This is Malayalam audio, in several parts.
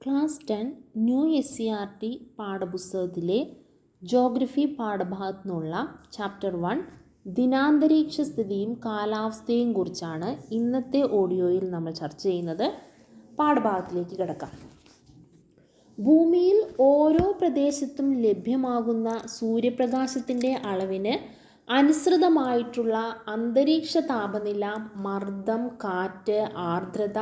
ക്ലാസ് 10 ന്യൂ SCERT പാഠപുസ്തകത്തിലെ ജോഗ്രഫി പാഠഭാഗത്തു നിന്നുള്ള ചാപ്റ്റർ 1 ദിനാന്തരീക്ഷ സ്ഥിതിയും കാലാവസ്ഥയും കുറിച്ചാണ് ഇന്നത്തെ ഓഡിയോയിൽ നമ്മൾ ചർച്ച ചെയ്യുന്നത്. പാഠഭാഗത്തിലേക്ക് കിടക്കാം. ഭൂമിയിൽ ഓരോ പ്രദേശത്തും ലഭ്യമാകുന്ന സൂര്യപ്രകാശത്തിൻ്റെ അളവിന് അനുസൃതമായിട്ടുള്ള അന്തരീക്ഷ താപനില, മർദ്ദം, കാറ്റ്, ആർദ്രത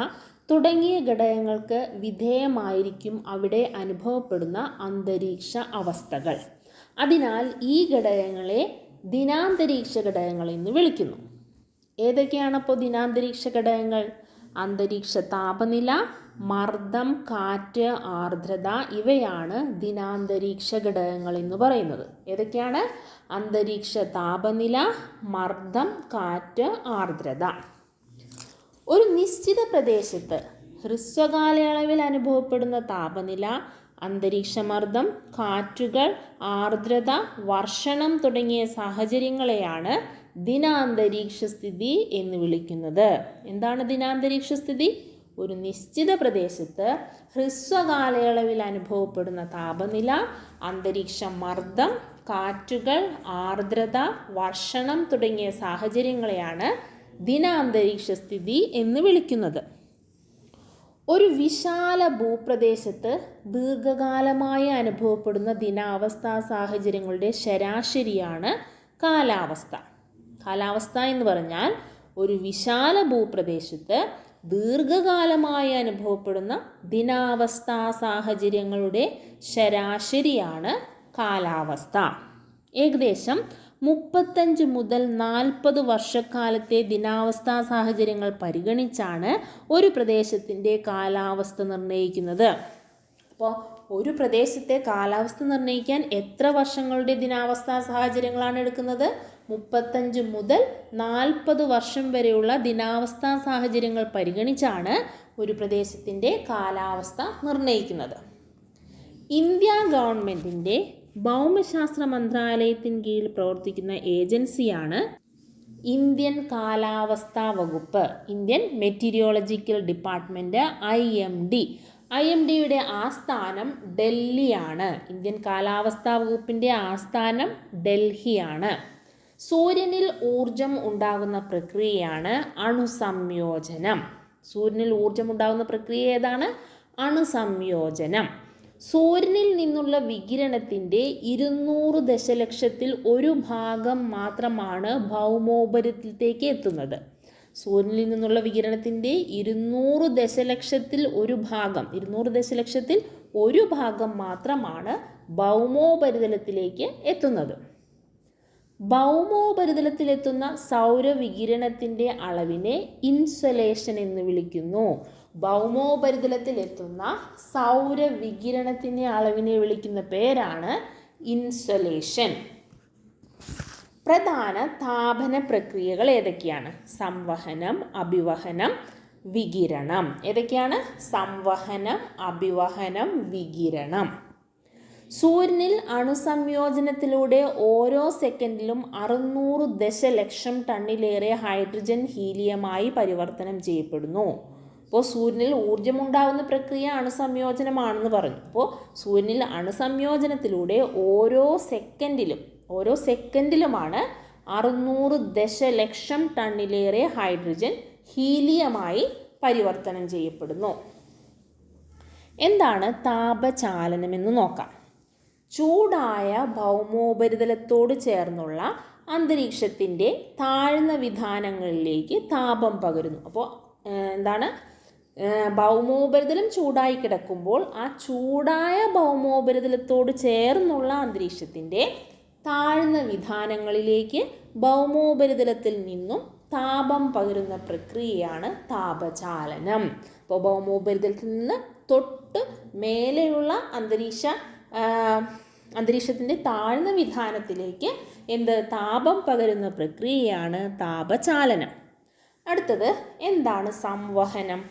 തുടങ്ങിയ ഘടകങ്ങൾക്ക് വിധേയമായിരിക്കും അവിടെ അനുഭവപ്പെടുന്ന അന്തരീക്ഷ അവസ്ഥകൾ. അതിനാൽ ഈ ഘടകങ്ങളെ ദിനാന്തരീക്ഷ ഘടകങ്ങൾ എന്ന് വിളിക്കുന്നു. ഏതൊക്കെയാണപ്പോൾ ദിനാന്തരീക്ഷ ഘടകങ്ങൾ? അന്തരീക്ഷ താപനില, മർദ്ദം, കാറ്റ്, ആർദ്രത ഇവയാണ് ദിനാന്തരീക്ഷ ഘടകങ്ങൾ എന്ന് പറയുന്നത്. ഏതൊക്കെയാണ്? അന്തരീക്ഷ താപനില, മർദ്ദം, കാറ്റ്, ആർദ്രത. ഒരു നിശ്ചിത പ്രദേശത്ത് ഹ്രസ്വകാലയളവിൽ അനുഭവപ്പെടുന്ന താപനില, അന്തരീക്ഷമർദ്ദം, കാറ്റുകൾ, ആർദ്രത, വർഷണം തുടങ്ങിയ സാഹചര്യങ്ങളെയാണ് ദിനാന്തരീക്ഷ സ്ഥിതി എന്ന് വിളിക്കുന്നത്. എന്താണ് ദിനാന്തരീക്ഷ സ്ഥിതി? ഒരു നിശ്ചിത പ്രദേശത്ത് ഹ്രസ്വകാലയളവിൽ അനുഭവപ്പെടുന്ന താപനില, അന്തരീക്ഷമർദ്ദം, കാറ്റുകൾ, ആർദ്രത, വർഷണം തുടങ്ങിയ സാഹചര്യങ്ങളെയാണ് ദിനാന്തരീക്ഷ സ്ഥിതി എന്ന് വിളിക്കുന്നത്. ഒരു വിശാല ഭൂപ്രദേശത്ത് ദീർഘകാലമായി അനുഭവപ്പെടുന്ന ദിനാവസ്ഥാ സാഹചര്യങ്ങളുടെ ശരാശരിയാണ് കാലാവസ്ഥ. കാലാവസ്ഥ എന്ന് പറഞ്ഞാൽ ഒരു വിശാല ഭൂപ്രദേശത്ത് ദീർഘകാലമായി അനുഭവപ്പെടുന്ന ദിനാവസ്ഥാ സാഹചര്യങ്ങളുടെ ശരാശരിയാണ് കാലാവസ്ഥ. ഏകദേശം 35 മുതൽ 40 വർഷക്കാലത്തെ ദിനാവസ്ഥാ സാഹചര്യങ്ങൾ പരിഗണിച്ചാണ് ഒരു പ്രദേശത്തിൻ്റെ കാലാവസ്ഥ നിർണ്ണയിക്കുന്നത്. അപ്പോൾ ഒരു പ്രദേശത്തെ കാലാവസ്ഥ നിർണ്ണയിക്കാൻ എത്ര വർഷങ്ങളുടെ ദിനാവസ്ഥാ സാഹചര്യങ്ങളാണ് എടുക്കുന്നത്? 35 മുതൽ 40 വർഷം വരെയുള്ള ദിനാവസ്ഥാ സാഹചര്യങ്ങൾ പരിഗണിച്ചാണ് ഒരു പ്രദേശത്തിൻ്റെ കാലാവസ്ഥ നിർണ്ണയിക്കുന്നത്. ഇന്ത്യ ഗവൺമെൻറ്റിൻ്റെ ഭൗമശാസ്ത്ര മന്ത്രാലയത്തിന് കീഴിൽ പ്രവർത്തിക്കുന്ന ഏജൻസിയാണ് ഇന്ത്യൻ കാലാവസ്ഥാ വകുപ്പ്, ഇന്ത്യൻ മെറ്റീരിയോളജിക്കൽ ഡിപ്പാർട്ട്മെൻറ്റ്, IMD-യുടെ ആസ്ഥാനം ഡൽഹിയാണ്. ഇന്ത്യൻ കാലാവസ്ഥാ വകുപ്പിൻ്റെ ആസ്ഥാനം ഡൽഹിയാണ്. സൂര്യനിൽ ഊർജം ഉണ്ടാകുന്ന പ്രക്രിയയാണ് അണുസംയോജനം. സൂര്യനിൽ ഊർജം ഉണ്ടാകുന്ന പ്രക്രിയ ഏതാണ്? അണുസംയോജനം. സൂര്യനിൽ നിന്നുള്ള വികിരണത്തിൻ്റെ 200 ദശലക്ഷത്തിൽ ഒരു ഭാഗം മാത്രമാണ് ഭൗമോപരിതലത്തിലേക്ക് എത്തുന്നത്. സൂര്യനിൽ നിന്നുള്ള വികിരണത്തിൻ്റെ 200 ദശലക്ഷത്തിൽ ഒരു ഭാഗം മാത്രമാണ് ഭൗമോപരിതലത്തിലേക്ക് എത്തുന്നത്. ഭൗമോപരിതലത്തിലെത്തുന്ന സൗരവികിരണത്തിൻ്റെ അളവിനെ ഇൻസൊലേഷൻ എന്ന് വിളിക്കുന്നു. ഭൗമോപരിതലത്തിലെത്തുന്ന സൗരവികിരണത്തിൻ്റെ അളവിനെ വിളിക്കുന്ന പേരാണ് ഇൻസൊലേഷൻ. പ്രധാന താപന പ്രക്രിയകൾ ഏതൊക്കെയാണ്? സംവഹനം, അഭിവഹനം, വികിരണം. ഏതൊക്കെയാണ്? സംവഹനം, അഭിവഹനം, വികിരണം. സൂര്യനിൽ അണുസംയോജനത്തിലൂടെ ഓരോ സെക്കൻഡിലും 600 ദശലക്ഷം ടണ്ണിലേറെ ഹൈഡ്രജൻ ഹീലിയമായി പരിവർത്തനം ചെയ്യപ്പെടുന്നു. അപ്പോൾ സൂര്യനിൽ ഊർജ്ജമുണ്ടാകുന്ന പ്രക്രിയ അണുസംയോജനമാണെന്ന് പറഞ്ഞു. അപ്പോൾ സൂര്യനിൽ അണുസംയോജനത്തിലൂടെ ഓരോ സെക്കൻഡിലുമാണ് 600 ദശലക്ഷം ടണ്ണിലേറെ ഹൈഡ്രജൻ ഹീലിയമായി പരിവർത്തനം ചെയ്യപ്പെടുന്നു. എന്താണ് താപചാലനമെന്ന് നോക്കാം. ചൂടായ ഭൗമോപരിതലത്തോട് ചേർന്നുള്ള അന്തരീക്ഷത്തിൻ്റെ താഴ്ന്ന വിധാനങ്ങളിലേക്ക് താപം പകരുന്നു. അപ്പോൾ എന്താണ്? ഭൗമോപരിതലം ചൂടായി കിടക്കുമ്പോൾ ആ ചൂടായ ഭൗമോപരിതലത്തോട് ചേർന്നുള്ള അന്തരീക്ഷത്തിൻ്റെ താഴ്ന്ന വിധാനങ്ങളിലേക്ക് ഭൗമോപരിതലത്തിൽ നിന്നും താപം പകരുന്ന പ്രക്രിയയാണ് താപചാലനം. അപ്പോൾ ഭൗമോപരിതലത്തിൽ നിന്ന് തൊട്ട് മേലെയുള്ള അന്തരീക്ഷത്തിൻ്റെ താഴ്ന്ന വിധാനത്തിലേക്ക് താപം പകരുന്ന പ്രക്രിയയാണ് താപചാലനം. അടുത്തത് എന്താണ് സംവഹനം?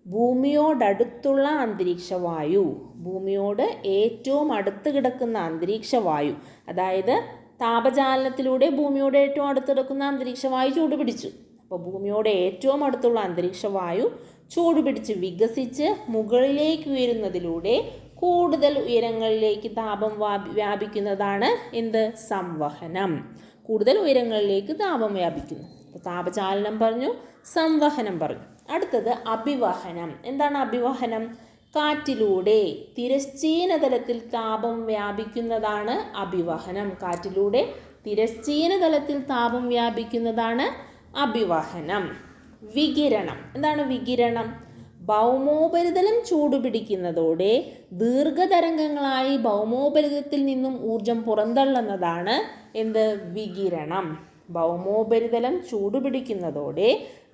ഭൂമിയോടടുത്തുള്ള അന്തരീക്ഷവായു, ഭൂമിയോട് ഏറ്റവും അടുത്ത് കിടക്കുന്ന അന്തരീക്ഷവായു, അതായത് താപചാലനത്തിലൂടെ ഭൂമിയോട് ഏറ്റവും അടുത്ത് കിടക്കുന്ന അന്തരീക്ഷവായു ചൂടുപിടിച്ചു. അപ്പോൾ ഭൂമിയോട് ഏറ്റവും അടുത്തുള്ള അന്തരീക്ഷവായു ചൂടുപിടിച്ച് വികസിച്ച് മുകളിലേക്ക് ഉയരുന്നതിലൂടെ കൂടുതൽ ഉയരങ്ങളിലേക്ക് താപം വ്യാപിക്കുന്നതാണ് എന്ത്? സംവഹനം. കൂടുതൽ ഉയരങ്ങളിലേക്ക് താപം വ്യാപിക്കുന്നു. താപചാലനം പറഞ്ഞു, സംവഹനം പറഞ്ഞു. അടുത്തത് അഭിവഹനം. എന്താണ് അഭിവഹനം? കാറ്റിലൂടെ തിരശ്ചീന തലത്തിൽ താപം വ്യാപിക്കുന്നതാണ് അഭിവഹനം. കാറ്റിലൂടെ തിരശ്ചീന തലത്തിൽ താപം വ്യാപിക്കുന്നതാണ് അഭിവഹനം. വികിരണം. എന്താണ് വികിരണം? ഭൗമോപരിതലം ചൂടുപിടിക്കുന്നതോടെ ദീർഘതരംഗങ്ങളായി ഭൗമോപരിതലത്തിൽ നിന്നും ഊർജം പുറന്തള്ളുന്നതാണ് എന്ത്? വികിരണം. ഭൗമോപരിതലം ചൂടുപിടിക്കുന്നതോടെ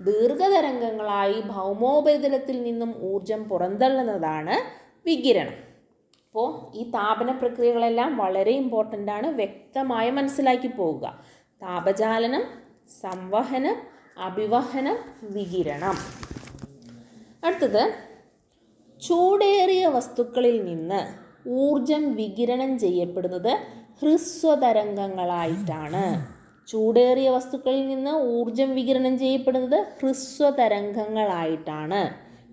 ദീർഘതരംഗങ്ങളായി ഭൗമോപരിതലത്തിൽ നിന്നും ഊർജം പുറന്തള്ളുന്നതാണ് വികിരണം. അപ്പോൾ ഈ താപന പ്രക്രിയകളെല്ലാം വളരെ ഇമ്പോർട്ടൻ്റ് ആണ്, വ്യക്തമായി മനസ്സിലാക്കി പോവുക. താപചാലനം, സംവഹനം, അഭിവഹനം, വികിരണം. അടുത്തത്, ചൂടേറിയ വസ്തുക്കളിൽ നിന്ന് ഊർജം വികിരണം ചെയ്യപ്പെടുന്നത് ഹ്രസ്വതരംഗങ്ങളായിട്ടാണ്. ചൂടേറിയ വസ്തുക്കളിൽ നിന്ന് ഊർജം വികിരണം ചെയ്യപ്പെടുന്നത് ഹ്രസ്വതരംഗങ്ങളായിട്ടാണ്.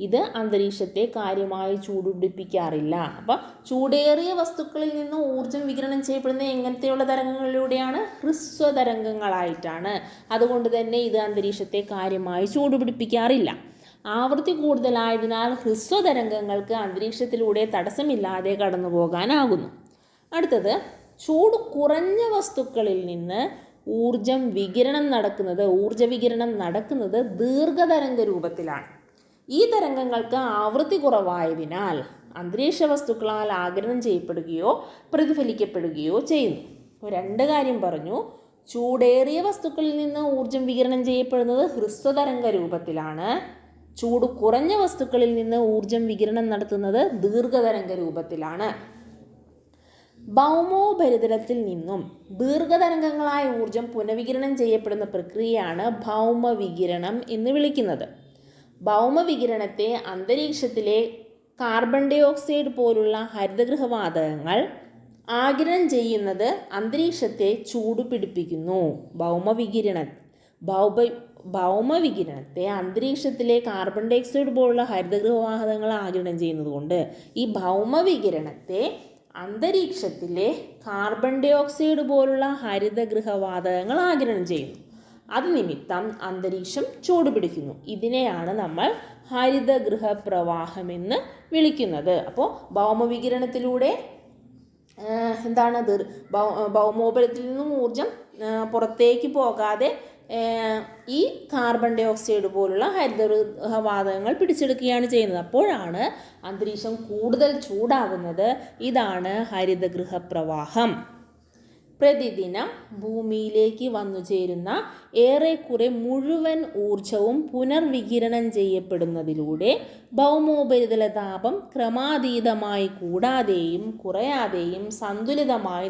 ഇത് അന്തരീക്ഷത്തെ കാര്യമായി ചൂടുപിടിപ്പിക്കാറില്ല. അപ്പം ചൂടേറിയ വസ്തുക്കളിൽ നിന്ന് ഊർജം വികിരണം ചെയ്യപ്പെടുന്നത് എങ്ങനത്തെയുള്ള തരംഗങ്ങളിലൂടെയാണ്? ഹ്രസ്വതരംഗങ്ങളായിട്ടാണ്. അതുകൊണ്ട് തന്നെ ഇത് അന്തരീക്ഷത്തെ കാര്യമായി ചൂടുപിടിപ്പിക്കാറില്ല. ആവൃത്തി കൂടുതലായതിനാൽ ഹ്രസ്വതരംഗങ്ങൾക്ക് അന്തരീക്ഷത്തിലൂടെ തടസ്സമില്ലാതെ കടന്നു പോകാനാകുന്നു. അടുത്തത്, ചൂട് കുറഞ്ഞ വസ്തുക്കളിൽ നിന്ന് ഊർജ വികിരണം നടക്കുന്നത് ദീർഘതരംഗ രൂപത്തിലാണ്. ഈ തരംഗങ്ങൾക്ക് ആവൃത്തി കുറവായതിനാൽ അന്തരീക്ഷ വസ്തുക്കളാൽ ആഗിരണം ചെയ്യപ്പെടുകയോ പ്രതിഫലിക്കപ്പെടുകയോ ചെയ്യുന്നു. രണ്ട് കാര്യം പറഞ്ഞു. ചൂടേറിയ വസ്തുക്കളിൽ നിന്ന് ഊർജം വികിരണം ചെയ്യപ്പെടുന്നത് ഹ്രസ്വതരംഗ രൂപത്തിലാണ്. ചൂട് കുറഞ്ഞ വസ്തുക്കളിൽ നിന്ന് ഊർജം വികിരണം നടത്തുന്നത് ദീർഘതരംഗ രൂപത്തിലാണ്. ഭൗമോപരിതലത്തിൽ നിന്നും ദീർഘതരംഗങ്ങളായ ഊർജം പുനഃവികിരണം ചെയ്യപ്പെടുന്ന പ്രക്രിയയാണ് ഭൗമവികിരണം എന്ന് വിളിക്കുന്നത്. ഭൗമവികിരണത്തെ അന്തരീക്ഷത്തിലെ കാർബൺ ഡൈ ഓക്സൈഡ് പോലുള്ള ഹരിതഗൃഹവാതകങ്ങൾ ആഗിരണം ചെയ്യുന്നത് അന്തരീക്ഷത്തെ ചൂടുപിടിപ്പിക്കുന്നു. ഭൗമവികിരണത്തെ അന്തരീക്ഷത്തിലെ കാർബൺ ഡൈ ഓക്സൈഡ് പോലുള്ള ഹരിതഗൃഹവാതകങ്ങൾ ആഗിരണം ചെയ്യുന്നത് കൊണ്ട് ഈ ഭൗമവികിരണത്തെ അന്തരീക്ഷത്തിലെ കാർബൺ ഡൈ ഓക്സൈഡ് പോലുള്ള ഹരിതഗൃഹവാതകങ്ങൾ ആഗിരണം ചെയ്യുന്നു. അത് നിമിത്തം അന്തരീക്ഷം ചൂടുപിടിക്കുന്നു. ഇതിനെയാണ് നമ്മൾ ഹരിതഗൃഹ പ്രവാഹമെന്ന് വിളിക്കുന്നത്. അപ്പോൾ ഭൗമവികിരണത്തിലൂടെ എന്താണ് ഭൗമോപരിതലത്തിൽ നിന്നും ഊർജം പുറത്തേക്ക് പോകാതെ ഈ കാർബൺ ഡൈ ഓക്സൈഡ് പോലുള്ള ഹരിതഗൃഹവാതകങ്ങൾ പിടിച്ചെടുക്കുകയാണ് ചെയ്യുന്നത്. അപ്പോഴാണ് അന്തരീക്ഷം കൂടുതൽ ചൂടാകുന്നത്. ഇതാണ് ഹരിതഗൃഹ പ്രവാഹം. പ്രതിദിനം ഭൂമിയിലേക്ക് വന്നു ചേരുന്ന ഏറെക്കുറെ മുഴുവൻ ഊർജവും പുനർവികിരണം ചെയ്യപ്പെടുന്നതിലൂടെ ഭൗമോപരിതല താപം ക്രമാതീതമായി കൂടാതെയും കുറയാതെയും സന്തുലിതമായി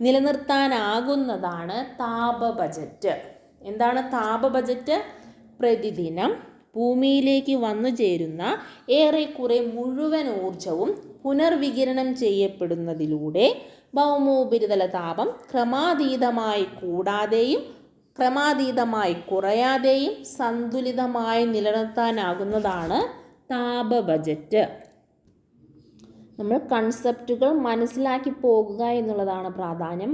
നിലനിർത്താനാകുന്നതാണ് താപ ബജറ്റ്. എന്താണ് താപ ബജറ്റ്? പ്രതിദിനം ഭൂമിയിലേക്ക് വന്നു ചേരുന്ന ഏറെക്കുറെ മുഴുവൻ ഊർജവും പുനർവികിരണം ചെയ്യപ്പെടുന്നതിലൂടെ ഭൗമോപരിതല താപം ക്രമാതീതമായി കൂടാതെയും ക്രമാതീതമായി കുറയാതെയും സന്തുലിതമായി നിലനിർത്താനാകുന്നതാണ് താപ ബജറ്റ്. നമ്മൾ കൺസെപ്റ്റുകൾ മനസ്സിലാക്കി പോകുക എന്നുള്ളതാണ് പ്രാധാന്യം.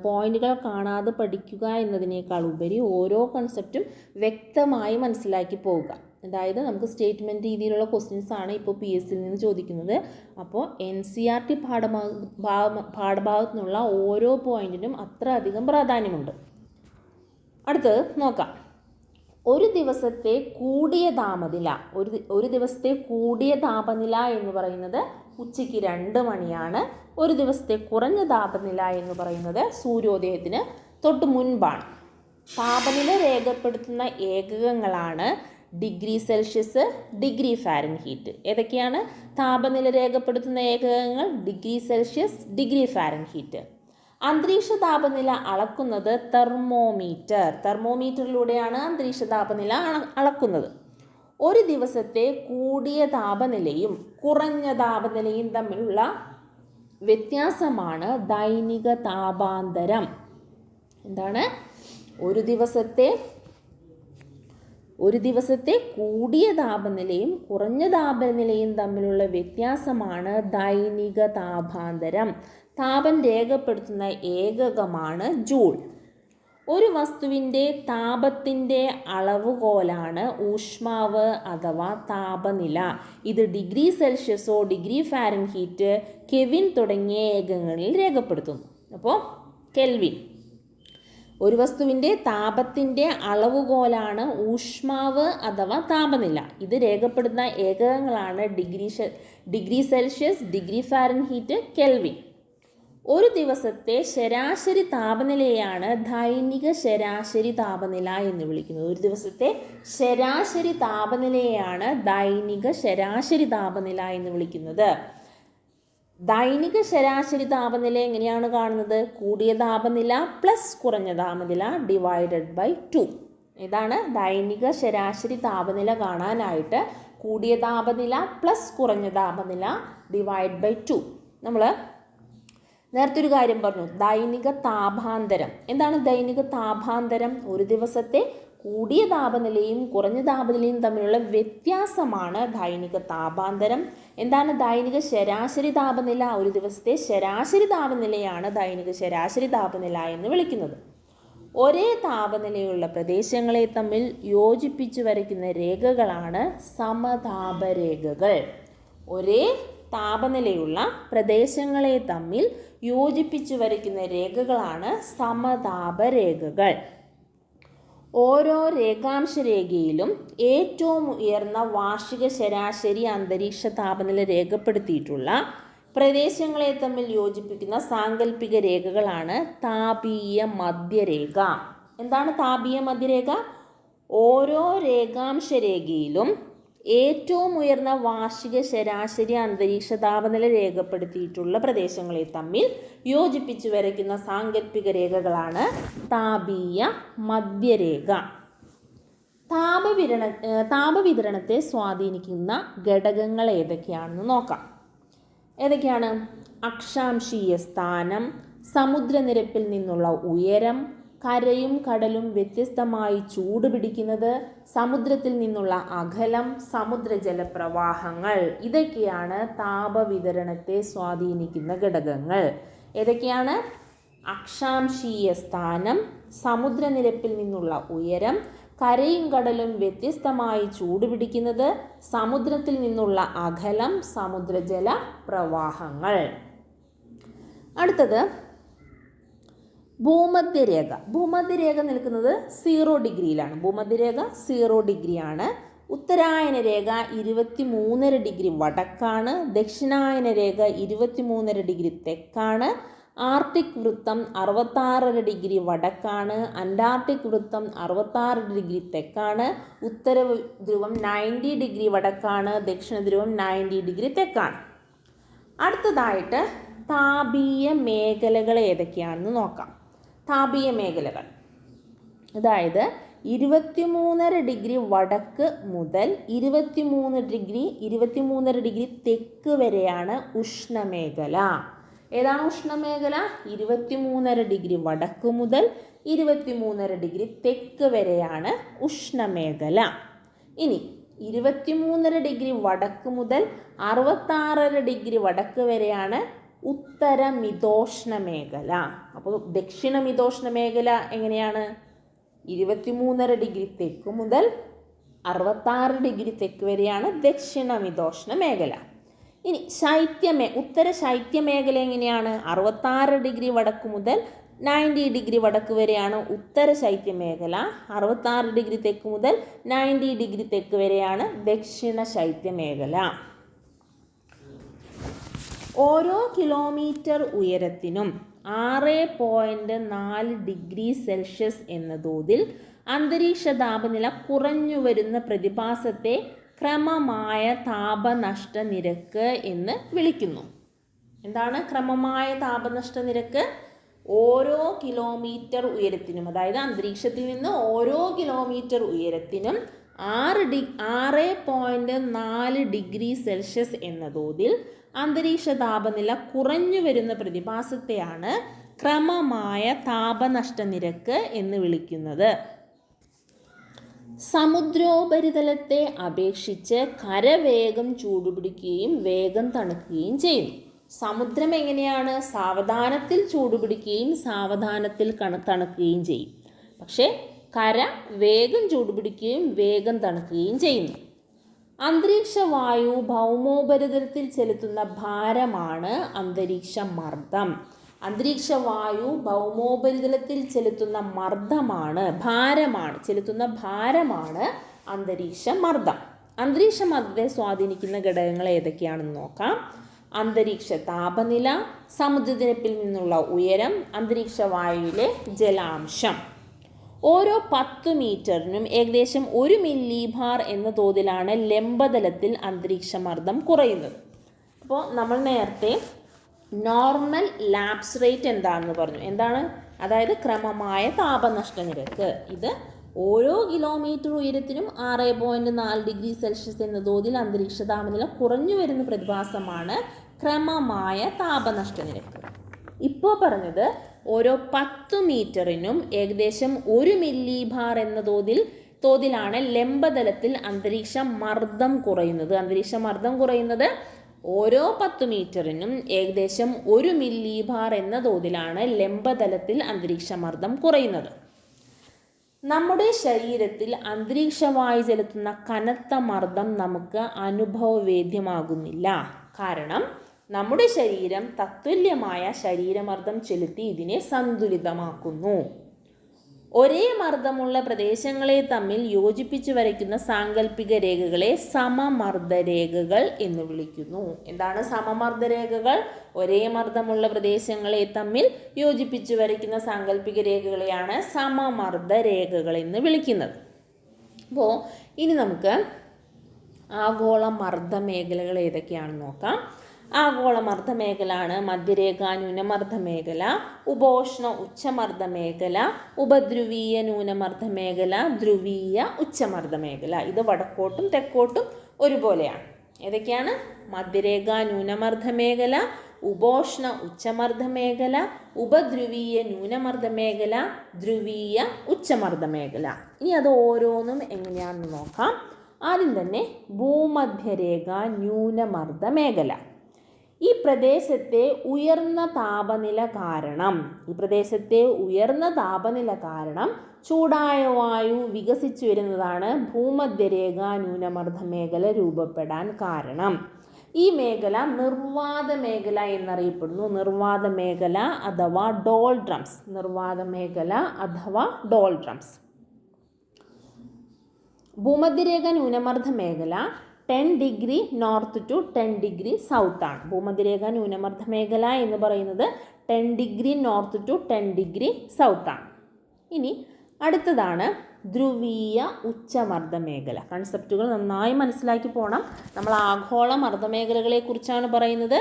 പോയിന്റുകൾ കാണാതെ പഠിക്കുക എന്നതിനേക്കാൾ ഉപരി ഓരോ കൺസെപ്റ്റും വ്യക്തമായി മനസ്സിലാക്കി പോവുക. അതായത് നമുക്ക് സ്റ്റേറ്റ്മെൻറ്റ് രീതിയിലുള്ള ക്വസ്റ്റ്യൻസ് ആണ് ഇപ്പോൾ PSCയിൽ നിന്ന് ചോദിക്കുന്നത്. അപ്പോൾ NCERT പാഠഭാഗത്തു നിന്നുള്ള ഓരോ പോയിന്റിനും അത്ര അധികം പ്രാധാന്യമുണ്ട്. അടുത്തത് നോക്കാം. ഒരു ദിവസത്തെ കൂടിയ താപനില എന്ന് പറയുന്നത് ഉച്ചയ്ക്ക് 2 മണിയാണ്. ഒരു ദിവസത്തെ കുറഞ്ഞ താപനില എന്ന് പറയുന്നത് സൂര്യോദയത്തിന് തൊട്ട് മുൻപാണ്. താപനില രേഖപ്പെടുത്തുന്ന ഏകകങ്ങളാണ് ഡിഗ്രി സെൽഷ്യസ്, ഡിഗ്രി ഫാരൻഹീറ്റ്. ഏതൊക്കെയാണ് താപനില രേഖപ്പെടുത്തുന്ന ഏകകങ്ങൾ? Degree Celsius, degree Fahrenheit. അന്തരീക്ഷ താപനില അളക്കുന്നത് തെർമോമീറ്ററിലൂടെയാണ് അന്തരീക്ഷ താപനില അളക്കുന്നത്. ഒരു ദിവസത്തെ കൂടിയ താപനിലയും കുറഞ്ഞ താപനിലയും തമ്മിലുള്ള വ്യത്യാസമാണ് ദൈനിക താപാന്തരം. എന്താണ്? ഒരു ദിവസത്തെ ഒരു ദിവസത്തെ കൂടിയ താപനിലയും കുറഞ്ഞ താപനിലയും തമ്മിലുള്ള വ്യത്യാസമാണ് ദൈനിക താപാന്തരം. താപം രേഖപ്പെടുത്തുന്ന ഏകകമാണ് ജൂൾ. ഒരു വസ്തുവിൻ്റെ താപത്തിൻ്റെ അളവുകോലാണ് ഊഷ്മാവ് അഥവാ താപനില. ഇത് ഡിഗ്രി സെൽഷ്യസോ ഡിഗ്രി ഫാരൻഹീറ്റ്, കെവിൻ തുടങ്ങിയ ഏകങ്ങളിൽ രേഖപ്പെടുത്തുന്നു. അപ്പോൾ കെൽവിൻ ഒരു വസ്തുവിൻ്റെ താപത്തിൻ്റെ അളവുകോലാണ് ഊഷ്മാവ് അഥവാ താപനില. ഇത് രേഖപ്പെടുത്തുന്ന ഏകകങ്ങളാണ് degree Celsius, degree Fahrenheit, kelvin. ഒരു ദിവസത്തെ ശരാശരി താപനിലയാണ് ദൈനിക ശരാശരി താപനില എന്ന് വിളിക്കുന്നത്. ഒരു ദിവസത്തെ ശരാശരി താപനിലയാണ് ദൈനിക ശരാശരി താപനില എന്ന് വിളിക്കുന്നത്. ദൈനിക ശരാശരി താപനില എങ്ങനെയാണ് കാണുന്നത്? കൂടിയ താപനില പ്ലസ് കുറഞ്ഞ താപനില ഡിവൈഡഡ് ബൈ 2. ഇതാണ് ദൈനിക ശരാശരി താപനില കാണാനായിട്ട് കൂടിയ താപനില പ്ലസ് കുറഞ്ഞ താപനില ഡിവൈഡ് ബൈ 2. നമ്മൾ നേരത്തെ ഒരു കാര്യം പറഞ്ഞു, ദൈനിക താപാന്തരം. എന്താണ് ദൈനിക താപാന്തരം? ഒരു ദിവസത്തെ കൂടിയ താപനിലയും കുറഞ്ഞ താപനിലയും തമ്മിലുള്ള വ്യത്യാസമാണ് ദൈനിക താപാന്തരം. എന്താണ് ദൈനിക ശരാശരി താപനില? ഒരു ദിവസത്തെ ശരാശരി താപനിലയാണ് ദൈനിക ശരാശരി താപനില എന്ന് വിളിക്കുന്നത്. ഒരേ താപനിലയുള്ള പ്രദേശങ്ങളെ തമ്മിൽ യോജിപ്പിച്ചു വരയ്ക്കുന്ന രേഖകളാണ് സമതാപരേഖകൾ. ഒരേ താപനിലയുള്ള പ്രദേശങ്ങളെ തമ്മിൽ യോജിപ്പിച്ചു വരയ്ക്കുന്ന രേഖകളാണ് സമതാപരേഖകൾ. ഓരോ രേഖാംശ രേഖയിലും ഏറ്റവും ഉയർന്ന വാർഷിക ശരാശരി അന്തരീക്ഷ താപനില രേഖപ്പെടുത്തിയിട്ടുള്ള പ്രദേശങ്ങളെ തമ്മിൽ യോജിപ്പിക്കുന്ന സാങ്കല്പിക രേഖകളാണ് താപീയ മധ്യരേഖ. എന്താണ് താപീയ മധ്യരേഖ? ഓരോ രേഖാംശ രേഖയിലും ഏറ്റവും ഉയർന്ന വാർഷിക ശരാശരി അന്തരീക്ഷ താപനില രേഖപ്പെടുത്തിയിട്ടുള്ള പ്രദേശങ്ങളെ തമ്മിൽ യോജിപ്പിച്ചു വരയ്ക്കുന്ന സാങ്കല്പിക രേഖകളാണ് താപീയ മധ്യരേഖ. താപവിതരണത്തെ സ്വാധീനിക്കുന്ന ഘടകങ്ങൾ ഏതൊക്കെയാണെന്ന് നോക്കാം. ഏതൊക്കെയാണ്? അക്ഷാംശീയ സ്ഥാനം, സമുദ്രനിരപ്പിൽ നിന്നുള്ള ഉയരം, കരയും കടലും വ്യത്യസ്തമായി ചൂട് പിടിക്കുന്നത്, സമുദ്രത്തിൽ നിന്നുള്ള അകലം, സമുദ്രജലപ്രവാഹങ്ങൾ. ഇതൊക്കെയാണ് താപവിതരണത്തെ സ്വാധീനിക്കുന്ന ഘടകങ്ങൾ. ഏതൊക്കെയാണ്? അക്ഷാംശീയ സ്ഥാനം, സമുദ്രനിരപ്പിൽ നിന്നുള്ള ഉയരം, കരയും കടലും വ്യത്യസ്തമായി ചൂട് പിടിക്കുന്നത്, സമുദ്രത്തിൽ നിന്നുള്ള അകലം, സമുദ്രജല പ്രവാഹങ്ങൾ. അടുത്തത് ഭൂമധ്യരേഖ. ഭൂമധ്യരേഖ നിൽക്കുന്നത് 0 ഡിഗ്രിയിലാണ്. ഭൂമധ്യരേഖ 0 ഡിഗ്രിയാണ്. ഉത്തരായന രേഖ 23.5 ഡിഗ്രി വടക്കാണ്. ദക്ഷിണായന രേഖ 23.5 ഡിഗ്രി തെക്കാണ്. ആർട്ടിക് വൃത്തം 66.5 ഡിഗ്രി വടക്കാണ്. അന്റാർട്ടിക് വൃത്തം 66 ഡിഗ്രി തെക്കാണ്. ഉത്തര ധ്രുവം 90 ഡിഗ്രി വടക്കാണ്. ദക്ഷിണ ധ്രുവം 90 ഡിഗ്രി തെക്കാണ്. അടുത്തതായിട്ട് താപീയ മേഖലകൾ ഏതൊക്കെയാണെന്ന് നോക്കാം. താപീയ മേഖലകൾ, അതായത് 23.5 ഡിഗ്രി വടക്ക് മുതൽ 23.5 ഡിഗ്രി തെക്ക് വരെയാണ് ഉഷ്ണമേഖല. ഏതാണ് ഉഷ്ണമേഖല? 23.5 ഡിഗ്രി വടക്ക് മുതൽ 23.5 ഡിഗ്രി തെക്ക് വരെയാണ് ഉഷ്ണമേഖല. ഇനി 23.5 ഡിഗ്രി വടക്ക് മുതൽ 66.5 ഡിഗ്രി വടക്ക് വരെയാണ് ഉത്തര മിതോഷ്ണ മേഖല. അപ്പോൾ ദക്ഷിണ മിതോഷ്ണ മേഖല എങ്ങനെയാണ്? 23.5 ഡിഗ്രി തെക്ക് മുതൽ 66 ഡിഗ്രി തെക്ക് വരെയാണ് ദക്ഷിണ മിതോഷ്ണ മേഖല. ഇനി ഉത്തര ശൈത്യ മേഖല എങ്ങനെയാണ്? 66 ഡിഗ്രി വടക്ക് മുതൽ 90 ഡിഗ്രി വടക്ക് വരെയാണ് ഉത്തര ശൈത്യ മേഖല. 66 ഡിഗ്രി തെക്ക് മുതൽ 90 ഡിഗ്രി തെക്ക് വരെയാണ് ദക്ഷിണ ശൈത്യ മേഖല. ഓരോ കിലോമീറ്റർ ഉയരത്തിനും 6.4 ഡിഗ്രി സെൽഷ്യസ് എന്ന തോതിൽ അന്തരീക്ഷ താപനില കുറഞ്ഞു വരുന്ന പ്രതിഭാസത്തെ ക്രമമായ താപനഷ്ട നിരക്ക് എന്ന് വിളിക്കുന്നു. എന്താണ് ക്രമമായ താപനഷ്ട നിരക്ക്? ഓരോ കിലോമീറ്റർ ഉയരത്തിനും, അതായത് അന്തരീക്ഷത്തിൽ നിന്ന് ഓരോ കിലോമീറ്റർ ഉയരത്തിനും 6.4 ഡിഗ്രി സെൽഷ്യസ് എന്ന തോതിൽ അന്തരീക്ഷ താപനില കുറഞ്ഞു വരുന്ന പ്രതിഭാസത്തെയാണ് ക്രമമായ താപനഷ്ട നിരക്ക് എന്ന് വിളിക്കുന്നത്. സമുദ്രോപരിതലത്തെ അപേക്ഷിച്ച് കര വേഗം ചൂടുപിടിക്കുകയും വേഗം തണുക്കുകയും ചെയ്യുന്നു. സമുദ്രം എങ്ങനെയാണ്? സാവധാനത്തിൽ ചൂടുപിടിക്കുകയും സാവധാനത്തിൽ തണുക്കുകയും ചെയ്യും. പക്ഷേ കര വേഗം ചൂടുപിടിക്കുകയും വേഗം തണുക്കുകയും ചെയ്യുന്നു. അന്തരീക്ഷവായു ഭൗമോപരിതലത്തിൽ ചെലുത്തുന്ന ഭാരമാണ് അന്തരീക്ഷമർദ്ദം. അന്തരീക്ഷവായു ഭൗമോപരിതലത്തിൽ ചെലുത്തുന്ന ഭാരമാണ് അന്തരീക്ഷമർദ്ദം. അന്തരീക്ഷമർദ്ദത്തെ സ്വാധീനിക്കുന്ന ഘടകങ്ങൾ ഏതൊക്കെയാണെന്ന് നോക്കാം. അന്തരീക്ഷ താപനില, സമുദ്രനിരപ്പിൽ നിന്നുള്ള ഉയരം, അന്തരീക്ഷവായുവിലെ ജലാംശം. ഓരോ 10 മീറ്ററിനും ഏകദേശം 1 മില്ലിബാർ എന്ന തോതിലാണ് ലംബതലത്തിൽ അന്തരീക്ഷമർദ്ദം കുറയുന്നത്. അപ്പോൾ നമ്മൾ നേരത്തെ നോർമൽ ലാപ്സ് റേറ്റ് എന്താണെന്ന് പറഞ്ഞു. എന്താണ്? അതായത് ക്രമമായ താപനഷ്ട നിരക്ക്. ഇത് ഓരോ കിലോമീറ്റർ ഉയരത്തിനും 6.4 ഡിഗ്രി സെൽഷ്യസ് എന്ന തോതിൽ അന്തരീക്ഷ താപനില കുറഞ്ഞു വരുന്ന പ്രതിഭാസമാണ് ക്രമമായ താപനഷ്ട നിരക്ക്. ഇപ്പോൾ പറഞ്ഞത് ഓരോ 10 മീറ്ററിനും ഏകദേശം 1 മില്ലിബാർ എന്ന തോതിലാണ് ലംബതലത്തിൽ അന്തരീക്ഷമർദ്ദം കുറയുന്നത്. ഓരോ 10 മീറ്ററിനും ഏകദേശം 1 മില്ലിബാർ എന്ന തോതിലാണ് ലംബതലത്തിൽ അന്തരീക്ഷമർദ്ദം കുറയുന്നത്. നമ്മുടെ ശരീരത്തിൽ അന്തരീക്ഷവായു ചെലുത്തുന്ന കനത്ത മർദ്ദം നമുക്ക് അനുഭവവേദ്യമാകുന്നില്ല. കാരണം നമ്മുടെ ശരീരം തത്തുല്യമായ ശരീരമർദ്ദം ചെലുത്തി ഇതിനെ സന്തുലിതമാക്കുന്നു. ഒരേ മർദ്ദമുള്ള പ്രദേശങ്ങളെ തമ്മിൽ യോജിപ്പിച്ചു വരയ്ക്കുന്ന സാങ്കല്പിക രേഖകളെ സമമർദ്ദരേഖകൾ എന്ന് വിളിക്കുന്നു. എന്താണ് സമമർദ്ദരേഖകൾ? ഒരേ മർദ്ദമുള്ള പ്രദേശങ്ങളെ തമ്മിൽ യോജിപ്പിച്ചു വരയ്ക്കുന്ന സാങ്കല്പിക രേഖകളെയാണ് സമമർദ്ദരേഖകൾ എന്ന് വിളിക്കുന്നത്. അപ്പോൾ ഇനി നമുക്ക് ആഗോള മർദ്ദ മേഖലകൾ ഏതൊക്കെയാണെന്ന് നോക്കാം. ആഗോള മർദ്ദ മേഖലയാണ് മധ്യരേഖ ന്യൂനമർദ്ദ മേഖല, ഉപോഷ്ണ ഉച്ചമർദ്ദ മേഖല, ഉപധ്രുവീയ ന്യൂനമർദ്ദ മേഖല, ധ്രുവീയ ഉച്ചമർദ്ദ മേഖല. ഇത് വടക്കോട്ടും തെക്കോട്ടും ഒരുപോലെയാണ്. ഏതൊക്കെയാണ്? മധ്യരേഖ ന്യൂനമർദ്ദ മേഖല, ഉപോഷ്ണ ഉച്ചമർദ്ദ മേഖല, ഉപധ്രുവീയ ന്യൂനമർദ്ദ മേഖല, ധ്രുവീയ ഉച്ചമർദ്ദ മേഖല. ഇനി അത് ഓരോന്നും എങ്ങനെയാണെന്ന് നോക്കാം. ആദ്യം തന്നെ ഭൂമധ്യരേഖ ന്യൂനമർദ്ദ മേഖല. ഈ പ്രദേശത്തെ ഉയർന്ന താപനില കാരണം ചൂടായ വായു വികസിച്ചു വരുന്നതാണ് ഭൂമധ്യരേഖ ന്യൂനമർദ്ദ മേഖല രൂപപ്പെടാൻ കാരണം. ഈ മേഖല നിർവാത മേഖല എന്നറിയപ്പെടുന്നു. നിർവാത മേഖല അഥവാ ഡോൾഡ്രംസ്. ഭൂമധ്യരേഖ ന്യൂനമർദ്ദ മേഖല 10 degree north to 10 degree south ആണ്. ഭൂമധ്യരേഖ ന്യൂനമർദ്ദ മേഖല എന്ന് പറയുന്നത് 10 degree north to 10 degree south ആണ്. ഇനി അടുത്തതാണ് ധ്രുവീയ ഉച്ചമർദ്ദ മേഖല. കൺസെപ്റ്റുകൾ നന്നായി മനസ്സിലാക്കി പോകണം. നമ്മൾ ആഗോള മർദ്ദമേഖലകളെ കുറിച്ചാണ് പറയുന്നത്.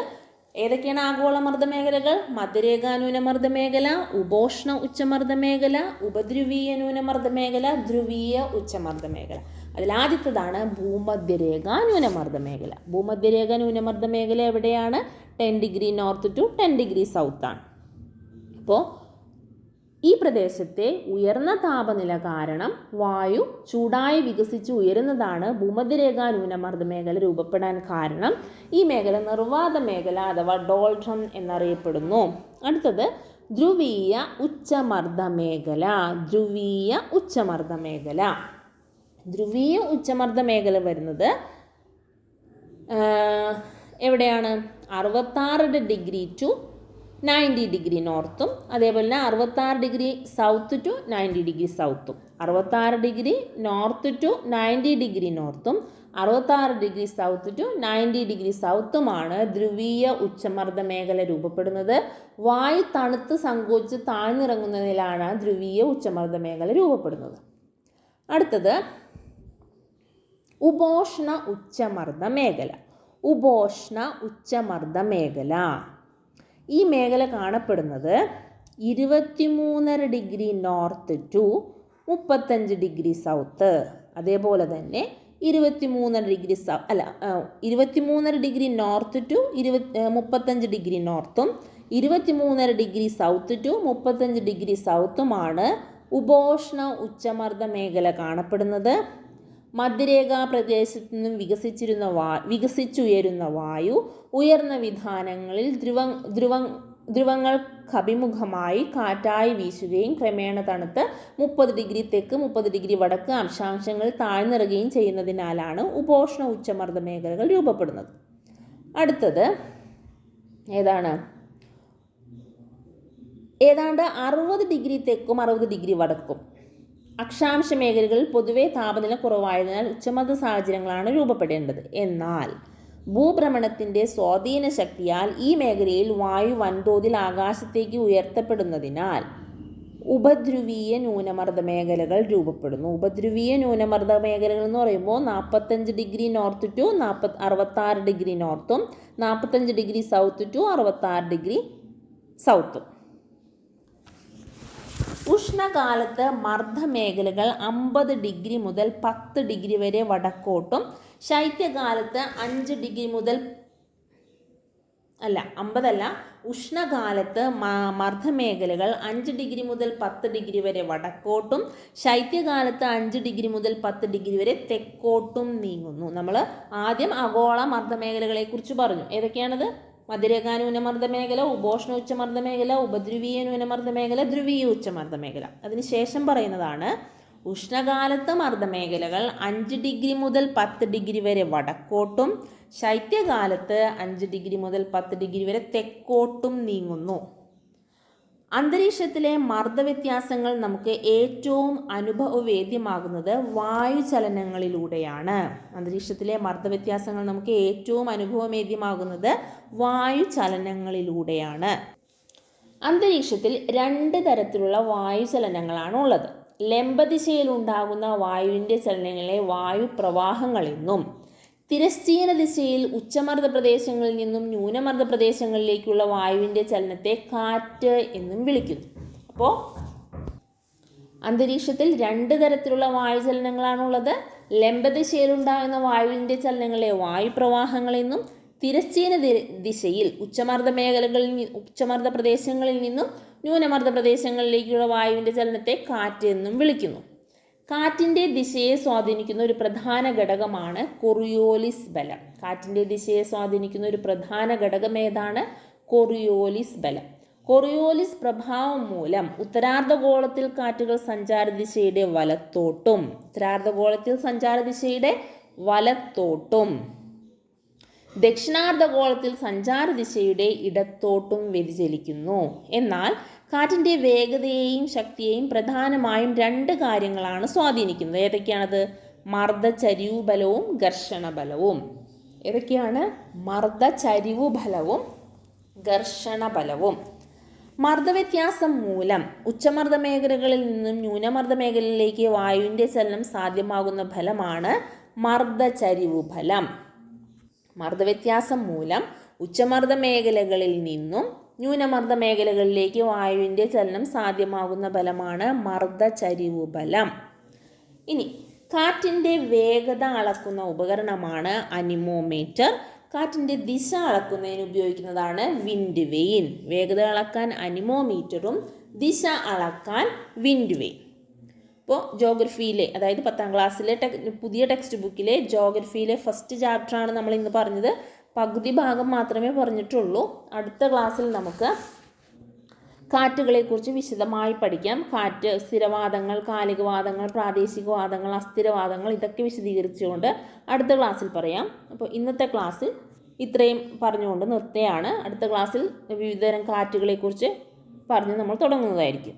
ഏതൊക്കെയാണ് ആഗോള മർദ്ദമേഖലകൾ? മധ്യരേഖ ന്യൂനമർദ്ദ മേഖല, ഉപോഷ്ണ ഉച്ചമർദ്ദ മേഖല, ഉപധ്രുവീയ ന്യൂനമർദ്ദ മേഖല, ധ്രുവീയ ഉച്ചമർദ്ദ മേഖല. അതിലാദ്യത്തതാണ് ഭൂമധ്യരേഖ ന്യൂനമർദ്ദ മേഖല. ഭൂമധ്യരേഖ ന്യൂനമർദ്ദ മേഖല എവിടെയാണ്? 10 degree north to 10 degree south ആണ്. അപ്പോൾ ഈ പ്രദേശത്തെ ഉയർന്ന താപനില കാരണം വായു ചൂടായി വികസിച്ച് ഉയരുന്നതാണ് ഭൂമധ്യരേഖ ന്യൂനമർദ്ദ മേഖല രൂപപ്പെടാൻ കാരണം. ഈ മേഖല നിർവാത മേഖല അഥവാ ഡോൾഡ്രം എന്നറിയപ്പെടുന്നു. അടുത്തത് ധ്രുവീയ ഉച്ചമർദ്ദ മേഖല. ധ്രുവീയ ഉച്ചമർദ്ദ മേഖല വരുന്നത് എവിടെയാണ്? 66 ഡിഗ്രി ടു 90 ഡിഗ്രി നോർത്തും അതേപോലെ തന്നെ 66 ഡിഗ്രി സൗത്ത് ടു 90 ഡിഗ്രി സൗത്തും. 66 ഡിഗ്രി നോർത്ത് ടു 90 ഡിഗ്രി നോർത്തും 66 ഡിഗ്രി സൗത്ത് ടു 90 ഡിഗ്രി സൗത്തുമാണ് ധ്രുവീയ ഉച്ചമർദ്ദ മേഖല രൂപപ്പെടുന്നത്. വായു തണുത്ത് സങ്കോചിച്ച് താഴ്ന്നിറങ്ങുന്നതിലാണ് ധ്രുവീയ ഉച്ചമർദ്ദ മേഖല രൂപപ്പെടുന്നത്. അടുത്തത് ഉപോഷ്ണ ഉച്ചമർദ്ദ മേഖല. ഈ മേഖല കാണപ്പെടുന്നത് 23.5 degree north to 35 degree south. അതേപോലെ തന്നെ 23.5 ഡിഗ്രി നോർത്ത് ടു 35 ഡിഗ്രി നോർത്തും 23.5 ഡിഗ്രി സൗത്ത് ടു 35 ഡിഗ്രി സൗത്തുമാണ് ഉപോഷ്ണ ഉച്ചമർദ്ദ മേഖല കാണപ്പെടുന്നത്. മധ്യരേഖാ പ്രദേശത്തു നിന്നും വികസിച്ചുയരുന്ന വായു ഉയർന്ന വിധാനങ്ങളിൽ ധ്രുവങ്ങൾക്കഭിമുഖമായി കാറ്റായി വീശുകയും ക്രമേണ തണുത്ത് 30 ഡിഗ്രി തെക്ക് 30 ഡിഗ്രി വടക്ക് അക്ഷാംശങ്ങൾ താഴ്ന്നിറങ്ങുകയും ചെയ്യുന്നതിനാലാണ് ഉപോഷ്ണ ഉച്ചമർദ്ദ മേഖലകൾ രൂപപ്പെടുന്നത്. അടുത്തത് ഏതാണ്? ഏതാണ്ട് 60 ഡിഗ്രി തെക്കും 60 ഡിഗ്രി വടക്കും അക്ഷാംശ മേഖലകളിൽ പൊതുവെ താപനില കുറവായതിനാൽ ഉച്ചമർദ്ദ സാഹചര്യങ്ങളാണ് രൂപപ്പെടേണ്ടത്. എന്നാൽ ഭൂഭ്രമണത്തിൻ്റെ സ്വാധീന ശക്തിയാൽ ഈ മേഖലയിൽ വായു വൻതോതിൽ ആകാശത്തേക്ക് ഉയർത്തപ്പെടുന്നതിനാൽ ഉപധ്രുവീയ ന്യൂനമർദ്ദ മേഖലകൾ രൂപപ്പെടുന്നു. ഉപധ്രുവീയ ന്യൂനമർദ്ദ മേഖലകൾ എന്ന് പറയുമ്പോൾ 45 ഡിഗ്രി നോർത്ത് ടു 66 ഡിഗ്രി നോർത്തും 45 ഡിഗ്രി സൗത്ത് ടു 66 ഡിഗ്രി സൗത്തും. ഉഷ്ണകാലത്ത് മർദ്ദമേഖലകൾ 50 ഡിഗ്രി മുതൽ 10 ഡിഗ്രി വരെ വടക്കോട്ടും ശൈത്യകാലത്ത് 5 ഡിഗ്രി മുതൽ ഉഷ്ണകാലത്ത് മർദ്ദമേഖലകൾ 5 ഡിഗ്രി മുതൽ 10 ഡിഗ്രി വരെ വടക്കോട്ടും ശൈത്യകാലത്ത് 5 ഡിഗ്രി മുതൽ 10 ഡിഗ്രി വരെ തെക്കോട്ടും നീങ്ങുന്നു. നമ്മൾ ആദ്യം ആഗോള മർദ്ദമേഖലകളെക്കുറിച്ച് പറഞ്ഞു. ഏതൊക്കെയാണത്? മധ്യരേഖാ ന്യൂനമർദ്ദ മേഖല, ഉപോഷ്ണ ഉച്ചമർദ്ദ മേഖല, ഉപധ്രുവീയ ന്യൂനമർദ്ദ മേഖല, ധ്രുവീയ ഉച്ചമർദ്ദ മേഖല. അതിനുശേഷം പറയുന്നതാണ് ഉഷ്ണകാലത്ത് മർദ്ദമേഖലകൾ 5 ഡിഗ്രി മുതൽ 10 ഡിഗ്രി വരെ വടക്കോട്ടും ശൈത്യകാലത്ത് 5 ഡിഗ്രി മുതൽ 10 ഡിഗ്രി വരെ തെക്കോട്ടും നീങ്ങുന്നു. അന്തരീക്ഷത്തിലെ മർദ്ദവ്യത്യാസങ്ങൾ നമുക്ക് ഏറ്റവും അനുഭവവേദ്യമാകുന്നത് വായുചലനങ്ങളിലൂടെയാണ്. അന്തരീക്ഷത്തിലെ മർദ്ദവ്യത്യാസങ്ങൾ നമുക്ക് ഏറ്റവും അനുഭവവേദ്യമാകുന്നത് വായുചലനങ്ങളിലൂടെയാണ്. അന്തരീക്ഷത്തിൽ 2 തരത്തിലുള്ള വായുചലനങ്ങളാണ് ഉള്ളത്. ലംബദിശയിൽ ഉണ്ടാകുന്ന വായുവിൻ്റെ ചലനങ്ങളെ വായുപ്രവാഹങ്ങളെന്നും തിരശ്ചീന ദിശയിൽ ഉച്ചമർദ്ദ പ്രദേശങ്ങളിൽ നിന്നും ന്യൂനമർദ്ദ പ്രദേശങ്ങളിലേക്കുള്ള വായുവിൻ്റെ ചലനത്തെ കാറ്റ് എന്നും വിളിക്കുന്നു. അപ്പോൾ അന്തരീക്ഷത്തിൽ 2 തരത്തിലുള്ള വായുചലനങ്ങളാണുള്ളത്. ലംബദിശയിലുണ്ടാകുന്ന വായുവിൻ്റെ ചലനങ്ങളെ വായുപ്രവാഹങ്ങളെന്നും തിരശ്ചീന ദിശയിൽ ഉച്ചമർദ്ദ പ്രദേശങ്ങളിൽ നിന്നും ന്യൂനമർദ്ദ പ്രദേശങ്ങളിലേക്കുള്ള വായുവിൻ്റെ ചലനത്തെ കാറ്റ് എന്നും വിളിക്കുന്നു. കാറ്റിൻ്റെ ദിശയെ സ്വാധീനിക്കുന്ന ഒരു പ്രധാന ഘടകമാണ് കൊറിയോലിസ് ബലം. കാറ്റിൻ്റെ ദിശയെ സ്വാധീനിക്കുന്ന ഒരു പ്രധാന ഘടകം ഏതാണ്? കൊറിയോലിസ് ബലം. കൊറിയോലിസ് പ്രഭാവം മൂലം ഉത്തരാർദ്ധഗോളത്തിൽ കാറ്റുകൾ സഞ്ചാരദിശയുടെ വലത്തോട്ടും ദക്ഷിണാർദ്ധഗോളത്തിൽ സഞ്ചാരദിശയുടെ ഇടത്തോട്ടും വ്യതിചലിക്കുന്നു. എന്നാൽ കാറ്റിൻ്റെ വേഗതയെയും ശക്തിയെയും പ്രധാനമായും 2 കാര്യങ്ങളാണ് സ്വാധീനിക്കുന്നത്. ഏതൊക്കെയാണത്? മർദ്ദചരിവ് ബലവും ഘർഷണ ബലവും. ഏതൊക്കെയാണ്? മർദ്ദചരിവ് ബലവും ഘർഷണ ബലവും. മർദ്ദവ്യത്യാസം മൂലം ഉച്ചമർദ്ദ മേഖലകളിൽ നിന്നും ന്യൂനമർദ്ദ മേഖലയിലേക്ക് വായുവിൻ്റെ ചലനം സാധ്യമാകുന്ന ഫലമാണ് മർദ്ദചരിവ് ഫലം. മർദ്ദവ്യത്യാസം മൂലം ഉച്ചമർദ്ദ മേഖലകളിൽ നിന്നും ന്യൂനമർദ്ദ മേഖലകളിലേക്ക് വായുവിൻ്റെ ചലനം സാധ്യമാകുന്ന ബലമാണ് മർദ്ദചരിവ് ബലം. ഇനി കാറ്റിൻ്റെ വേഗത അളക്കുന്ന ഉപകരണമാണ് അനിമോമീറ്റർ. കാറ്റിൻ്റെ ദിശ അളക്കുന്നതിന് ഉപയോഗിക്കുന്നതാണ് വിൻഡ് വെയിൻ. വേഗത അളക്കാൻ അനിമോമീറ്ററും ദിശ അളക്കാൻ വിൻഡ് വെയിൻ. ഇപ്പോൾ ജോഗ്രഫിയിലെ, അതായത് 10ാം ക്ലാസ്സിലെ പുതിയ ടെക്സ്റ്റ് ബുക്കിലെ ജോഗ്രഫിയിലെ ഫസ്റ്റ് ചാപ്റ്ററാണ് നമ്മൾ ഇന്ന് പറഞ്ഞത്. പകുതി ഭാഗം മാത്രമേ പറഞ്ഞിട്ടുള്ളൂ. അടുത്ത ക്ലാസ്സിൽ നമുക്ക് കാറ്റുകളെക്കുറിച്ച് വിശദമായി പഠിക്കാം. കാറ്റ്, സ്ഥിരവാദങ്ങൾ, കാലികവാദങ്ങൾ, പ്രാദേശികവാദങ്ങൾ, അസ്ഥിരവാദങ്ങൾ, ഇതൊക്കെ വിശദീകരിച്ചുകൊണ്ട് അടുത്ത ക്ലാസ്സിൽ പറയാം. അപ്പോൾ ഇന്നത്തെ ക്ലാസ്സിൽ ഇത്രയും പറഞ്ഞുകൊണ്ട് നിർത്തുകയാണ്. അടുത്ത ക്ലാസ്സിൽ വിവിധതരം കാറ്റുകളെക്കുറിച്ച് പറഞ്ഞ് നമ്മൾ തുടങ്ങുന്നതായിരിക്കും.